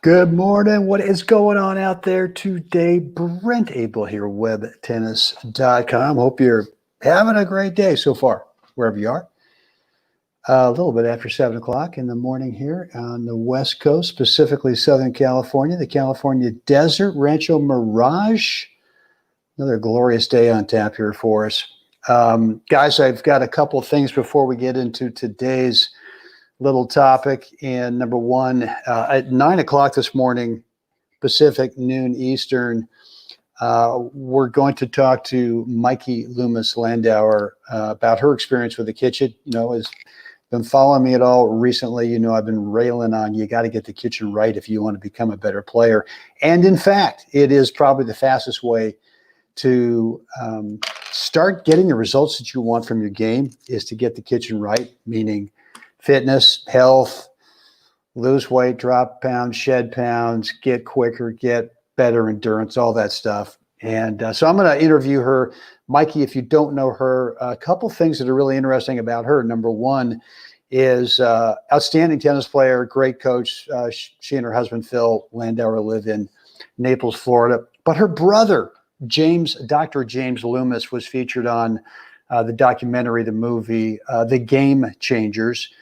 Good morning. What is going on out there today? Brent Abel here, webtennis.com. Hope you're having a great day so far, wherever you are. A little bit after 7 o'clock in the morning here on the West Coast, specifically Southern California, the California Desert, Rancho Mirage. Another glorious day on tap here for us. Guys, I've got a couple of things before we get into today's little topic. And number one, at 9 o'clock this morning, Pacific, noon Eastern, we're going to talk to Mikey Loomis Landauer about her experience with the kitchen. You know, has been following me at all recently. You know, I've been railing on you got to get the kitchen right if you want to become a better player. And in fact, it is probably the fastest way to start getting the results that you want from your game is to get the kitchen right, meaning fitness, health, lose weight, drop pounds, shed pounds, get quicker, get better endurance, all that stuff. And so I'm going to interview her. Mikey, if you don't know her, a couple things that are really interesting about her. Number one is outstanding tennis player, great coach. She and her husband, Phil Landauer, live in Naples, Florida. But her brother, Dr. James Loomis, was featured on the documentary, the movie, The Game Changers.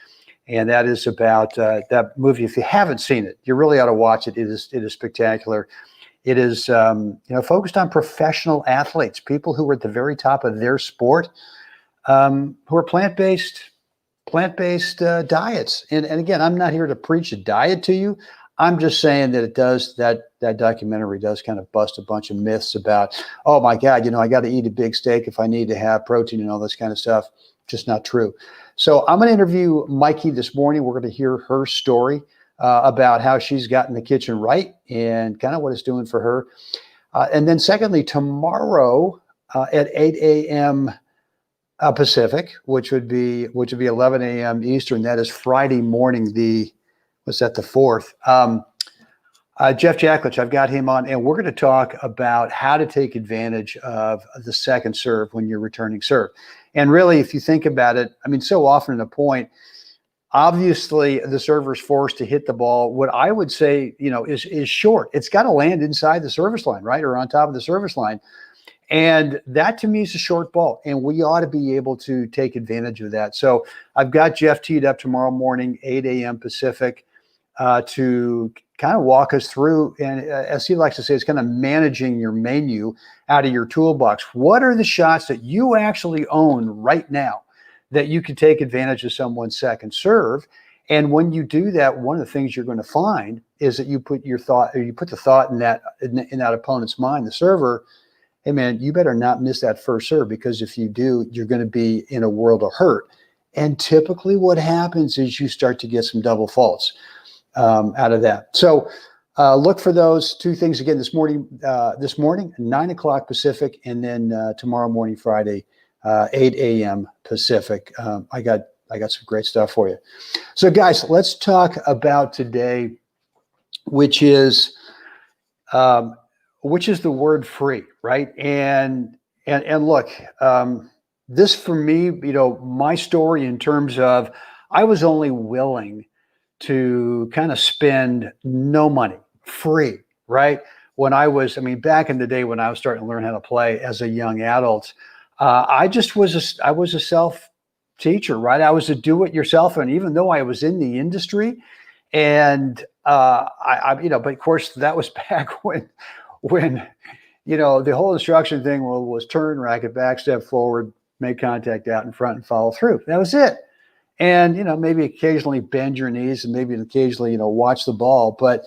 And that is about that movie. If you haven't seen it, you really ought to watch it. It is spectacular. It is focused on professional athletes, people who are at the very top of their sport, who are plant-based diets. And again, I'm not here to preach a diet to you. I'm just saying that it does that documentary does kind of bust a bunch of myths about, oh my God, you know, I got to eat a big steak if I need to have protein and all this kind of stuff. Just not true. So I'm going to interview Mikey this morning. We're going to hear her story about how she's gotten the kitchen right and kind of what it's doing for her. And then secondly, tomorrow at 8 a.m. Pacific, which would be 11 a.m. Eastern. That is Friday morning, the 4th. Jeff Jacklich, I've got him on, and we're going to talk about how to take advantage of the second serve when you're returning serve. And really, if you think about it, I mean, so often at a point, obviously the server's forced to hit the ball. What I would say, you know, is short. It's got to land inside the service line, right, or on top of the service line. And that to me is a short ball, and we ought to be able to take advantage of that. So I've got Jeff teed up tomorrow morning, 8 a.m. Pacific, to kind of walk us through, and as he likes to say, it's kind of managing your menu out of your toolbox. What are the shots that you actually own right now that you can take advantage of someone's second serve? And when you do that, one of the things you're going to find is that you put the thought in that opponent's mind, the server, hey man, you better not miss that first serve, because if you do, you're going to be in a world of hurt. And typically what happens is you start to get some double faults out of that. So look for those two things again this morning, 9 o'clock Pacific, and then tomorrow morning, Friday, 8 a.m. Pacific. I got some great stuff for you. So guys, let's talk about today, which is the word free, right? And look, this for me, you know, my story in terms of I was only willing to kind of spend no money, free, right? When I was, back in the day when I was starting to learn how to play as a young adult, I was a self teacher, right? I was a do-it-yourself, and even though I was in the industry, and but of course that was back when you know the whole instruction thing was turn, racket back, step forward, make contact out in front, and follow through. That was it. And, you know, maybe occasionally bend your knees and maybe occasionally, you know, watch the ball. But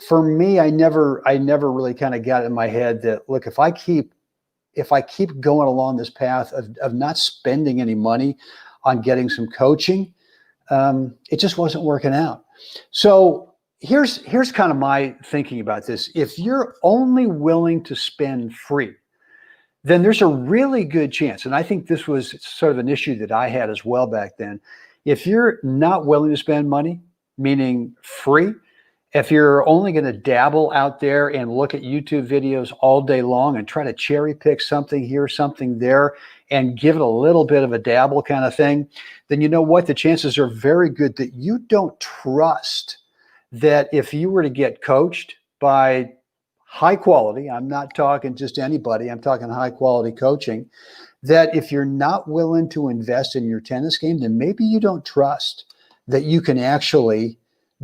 for me, I never really kind of got it in my head that, look, if I keep going along this path of not spending any money on getting some coaching, it just wasn't working out. So here's kind of my thinking about this. If you're only willing to spend free, then there's a really good chance, and I think this was sort of an issue that I had as well back then. If you're not willing to spend money, meaning free, if you're only going to dabble out there and look at YouTube videos all day long and try to cherry pick something here, something there, and give it a little bit of a dabble kind of thing, then you know what? The chances are very good that you don't trust that if you were to get coached by high quality, I'm not talking just anybody, I'm talking high quality coaching, that if you're not willing to invest in your tennis game, then maybe you don't trust that you can actually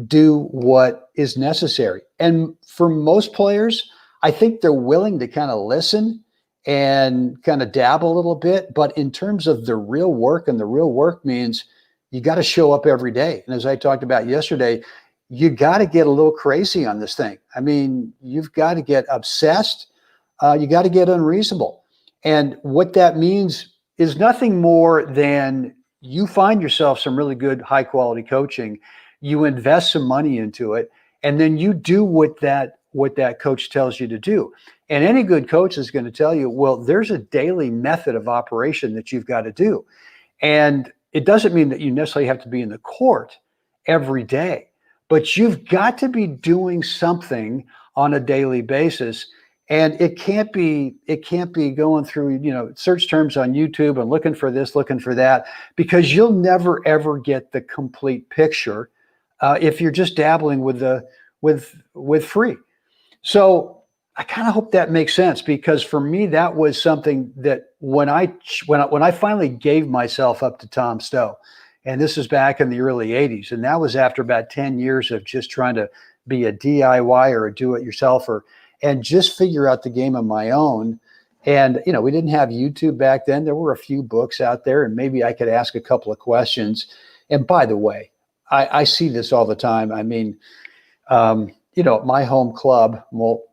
do what is necessary. And for most players, I think they're willing to kind of listen and kind of dabble a little bit. But in terms of the real work, and the real work means you got to show up every day. And as I talked about yesterday, you got to get a little crazy on this thing. I mean, you've got to get obsessed. You got to get unreasonable. And what that means is nothing more than you find yourself some really good, high quality coaching. You invest some money into it, and then you do what that coach tells you to do. And any good coach is going to tell you, well, there's a daily method of operation that you've got to do. And it doesn't mean that you necessarily have to be in the court every day, but you've got to be doing something on a daily basis. And it can't be going through, search terms on YouTube and looking for this, looking for that, because you'll never, ever get the complete picture if you're just dabbling with free. So I kind of hope that makes sense, because for me, that was something that when I finally gave myself up to Tom Stowe, and this is back in the early 80s, and that was after about 10 years of just trying to be a DIY or a do-it-yourselfer and just figure out the game on my own. And, we didn't have YouTube back then. There were a few books out there, and maybe I could ask a couple of questions. And by the way, I see this all the time. I mean, my home club, well,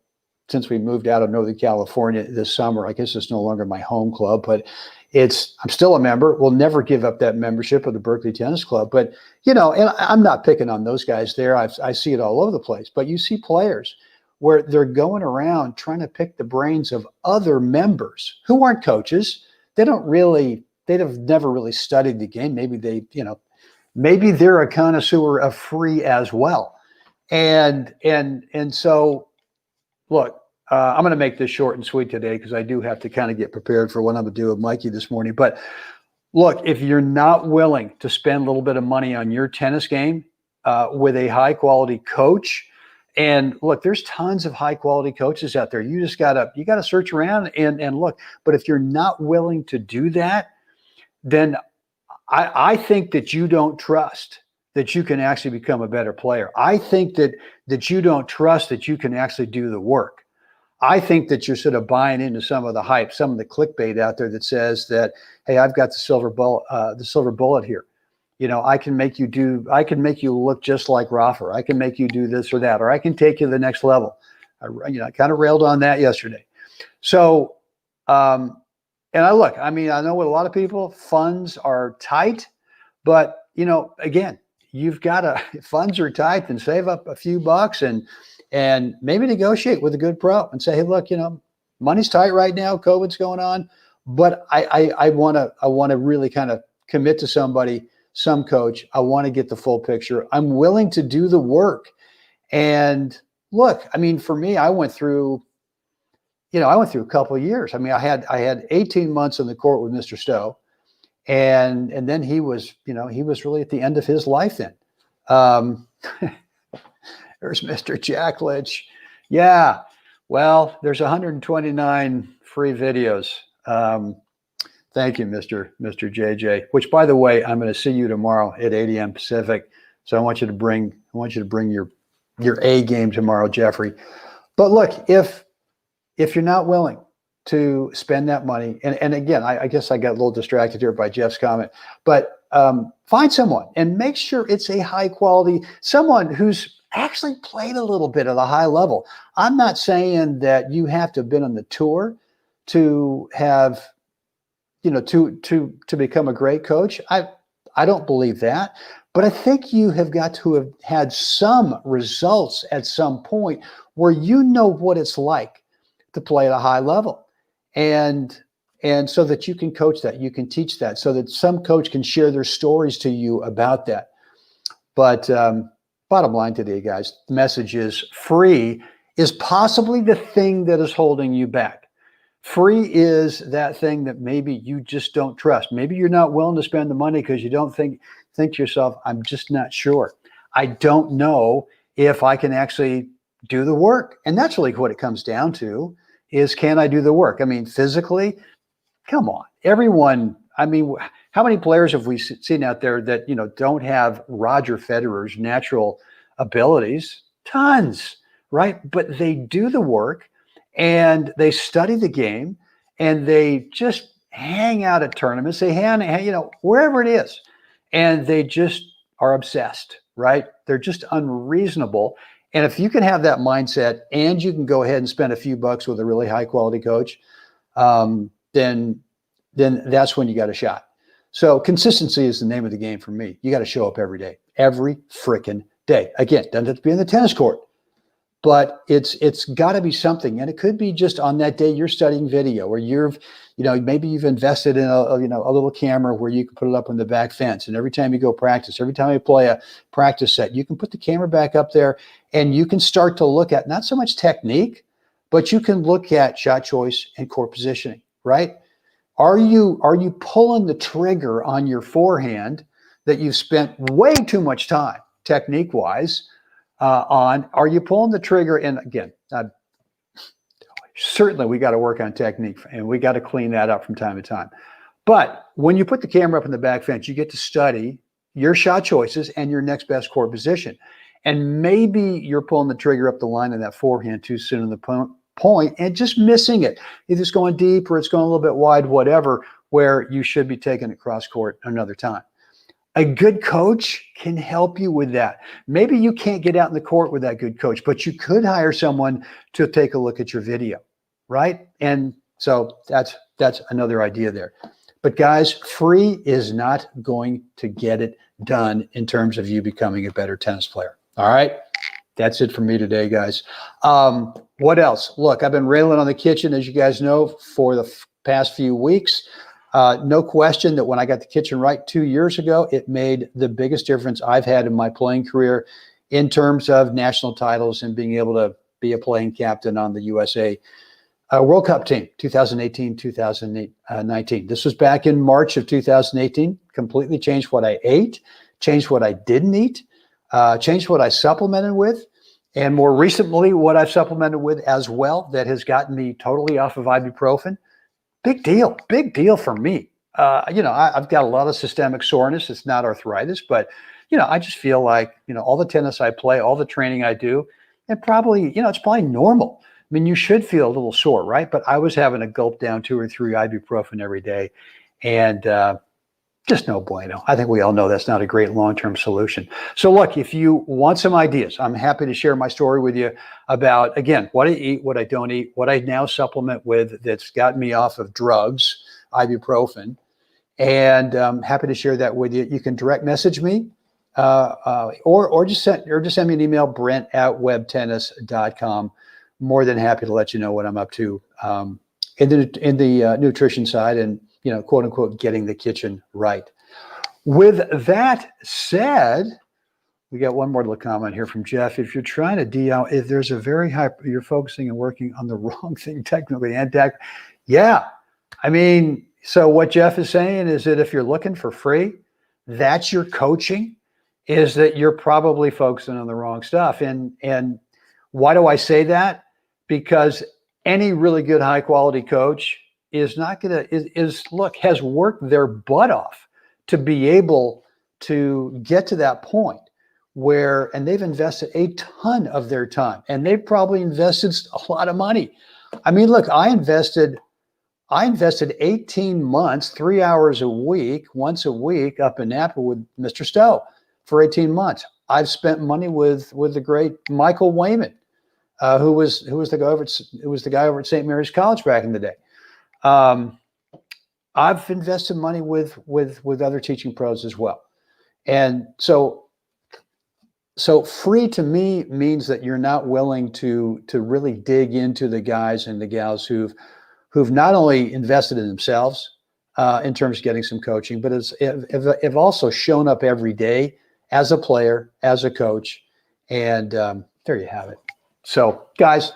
since we moved out of Northern California this summer, I guess it's no longer my home club, but I'm still a member. We'll never give up that membership of the Berkeley Tennis Club. But, and I'm not picking on those guys there. I see it all over the place. But you see players where they're going around trying to pick the brains of other members who aren't coaches. They've never really studied the game. Maybe they're a connoisseur of free as well. And so, look, I'm going to make this short and sweet today, because I do have to kind of get prepared for what I'm going to do with Mikey this morning. But look, if you're not willing to spend a little bit of money on your tennis game with a high quality coach, and look, there's tons of high quality coaches out there. You just gotta search around and look. But if you're not willing to do that, then I think that you don't trust that you can actually become a better player. I think that you don't trust that you can actually do the work. I think that you're sort of buying into some of the hype, some of the clickbait out there that says that, hey, I've got the silver bullet here. I can make you look just like Rafa. I can make you do this or that, or I can take you to the next level. I kind of railed on that yesterday. So, and I know with a lot of people, funds are tight, but again, funds are tight, then save up a few bucks and maybe negotiate with a good pro and say, hey, look, money's tight right now. COVID's going on, but I want to really kind of commit to some coach. I want to get the full picture. I'm willing to do the work. And look, for me, I went through a couple of years. I had 18 months on the court with Mr. Stowe. And then he was really at the end of his life then. There's Mr. Jack Litch. Yeah. Well, there's 129 free videos. Thank you, Mr. JJ, which, by the way, I'm going to see you tomorrow at 8 a.m. Pacific. So I want you to bring your A game tomorrow, Jeffrey. But look, if you're not willing to spend that money, and again, I guess I got a little distracted here by Jeff's comment, but find someone and make sure it's a high quality, someone who's actually played a little bit at a high level. I'm not saying that you have to have been on the tour to have, to become a great coach. I don't believe that, but I think you have got to have had some results at some point where you know what it's like to play at a high level. And so that you can coach that, you can teach that, so that some coach can share their stories to you about that. But bottom line today, guys, the message is free is possibly the thing that is holding you back. Free is that thing that maybe you just don't trust. Maybe you're not willing to spend the money because you don't think to yourself, I'm just not sure. I don't know if I can actually do the work. And that's really what it comes down to, is can I do the work? I mean, physically, come on, everyone. I mean, how many players have we seen out there that, don't have Roger Federer's natural abilities? Tons, right? But they do the work and they study the game and they just hang out at tournaments. They hang, wherever it is. And they just are obsessed, right? They're just unreasonable. And if you can have that mindset and you can go ahead and spend a few bucks with a really high quality coach, then that's when you got a shot. So consistency is the name of the game for me. You got to show up every day, every freaking day. Again, doesn't have to be in the tennis court, but it's got to be something. And it could be just on that day you're studying video, or maybe you've invested in a little camera where you can put it up on the back fence. And every time you go practice, every time you play a practice set, you can put the camera back up there and you can start to look at not so much technique, but you can look at shot choice and court positioning, right? Are you pulling the trigger on your forehand that you've spent way too much time technique-wise on? Are you pulling the trigger? And again, certainly we got to work on technique and we got to clean that up from time to time. But when you put the camera up in the back fence, you get to study your shot choices and your next best court position. And maybe you're pulling the trigger up the line in that forehand too soon in the point and just missing it. Either it's going deep or it's going a little bit wide, whatever, where you should be taking it cross court another time. A good coach can help you with that. Maybe you can't get out in the court with that good coach, but you could hire someone to take a look at your video, right? And so that's another idea there. But guys, free is not going to get it done in terms of you becoming a better tennis player. All right. That's it for me today, guys. What else? Look, I've been railing on the kitchen, as you guys know, for the past few weeks. No question that when I got the kitchen right 2 years ago, it made the biggest difference I've had in my playing career in terms of national titles and being able to be a playing captain on the USA World Cup team, 2018, 2019. This was back in March of 2018. Completely changed what I ate, changed what I didn't eat, changed what I supplemented with, and more recently, what I've supplemented with as well that has gotten me totally off of ibuprofen. Big deal for me. I've got a lot of systemic soreness. It's not arthritis, but, I just feel like, all the tennis I play, all the training I do, and probably, it's probably normal. I mean, you should feel a little sore, right? But I was having to gulp down 2 or 3 ibuprofen every day, and just no bueno. I think we all know that's not a great long-term solution. So look, if you want some ideas, I'm happy to share my story with you about, again, what I eat, what I don't eat, what I now supplement with that's gotten me off of drugs, ibuprofen, and I'm happy to share that with you. You can direct message me or just send me an email, brent@webtennis.com. More than happy to let you know what I'm up to in the nutrition side and, quote unquote, getting the kitchen right. With that said, we got one more little comment here from Jeff. If you're trying to if there's a very high, you're focusing and working on the wrong thing technically and tech. Yeah. I mean, so what Jeff is saying is that if you're looking for free, that's your coaching, is that you're probably focusing on the wrong stuff. And why do I say that? Because any really good high quality coach has worked their butt off to be able to get to that point where, and they've invested a ton of their time and they've probably invested a lot of money. I mean, look, I invested 18 months, 3 hours a week, once a week up in Napa with Mr. Stowe for 18 months. I've spent money with the great Michael Wayman, who was the guy over at St. Mary's College back in the day. I've invested money with other teaching pros as well. And so free to me means that you're not willing to really dig into the guys and the gals who've not only invested in themselves in terms of getting some coaching, but have also shown up every day as a player, as a coach. And there you have it. So guys,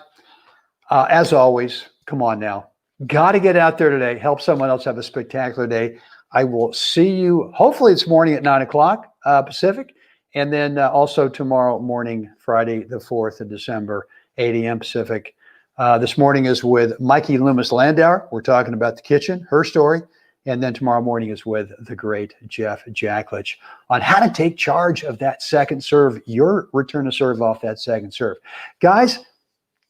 as always, come on now. Got to get out there today. Help someone else have a spectacular day. I will see you, hopefully it's morning at 9 o'clock Pacific, And then also tomorrow morning, Friday, the 4th of December, 8 a.m. Pacific. This morning is with Mikey Loomis Landauer. We're talking about the kitchen, her story. And then tomorrow morning is with the great Jeff Jacklich on how to take charge of that second serve, your return to serve off that second serve. Guys,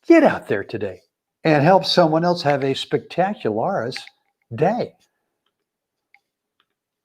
get out there today and help someone else have a spectacular day.